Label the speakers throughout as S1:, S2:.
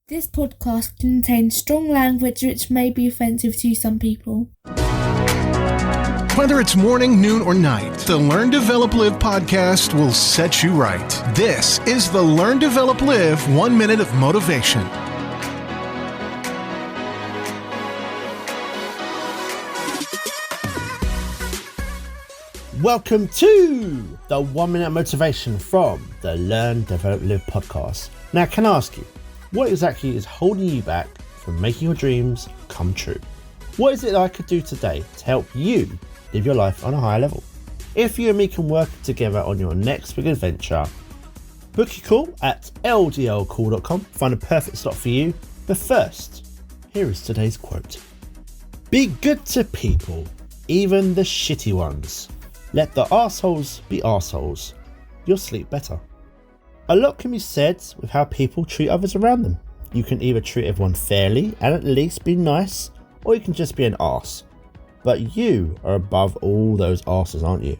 S1: This podcast contains strong language which may be offensive to some people.
S2: Whether it's morning, noon, or night, the Learn, Develop, Live podcast will set you right. This is the Learn, Develop, Live 1 Minute of Motivation.
S3: Welcome to the 1 Minute Motivation from the Learn, Develop, Live podcast. Now, can I ask you, what exactly is holding you back from making your dreams come true? What is it that I could do today to help you live your life on a higher level? If you and me can work together on your next big adventure, book your call at ldlcall.com, find a perfect slot for you. But first, here is today's quote. Be good to people, even the shitty ones. Let the arseholes be arseholes. You'll sleep better. A lot can be said with how people treat others around them. You can either treat everyone fairly and at least be nice, or you can just be an arse. But you are above all those arses, aren't you?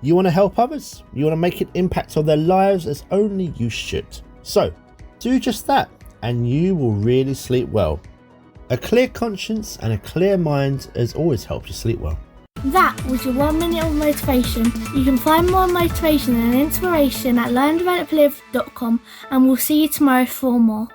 S3: You want to help others. You want to make an impact on their lives as only you should. So, do just that, and you will really sleep well. A clear conscience and a clear mind has always helped you sleep well.
S1: That was your 1 minute of motivation. You can find more motivation and inspiration at learndeveloplive.com, and we'll see you tomorrow for more.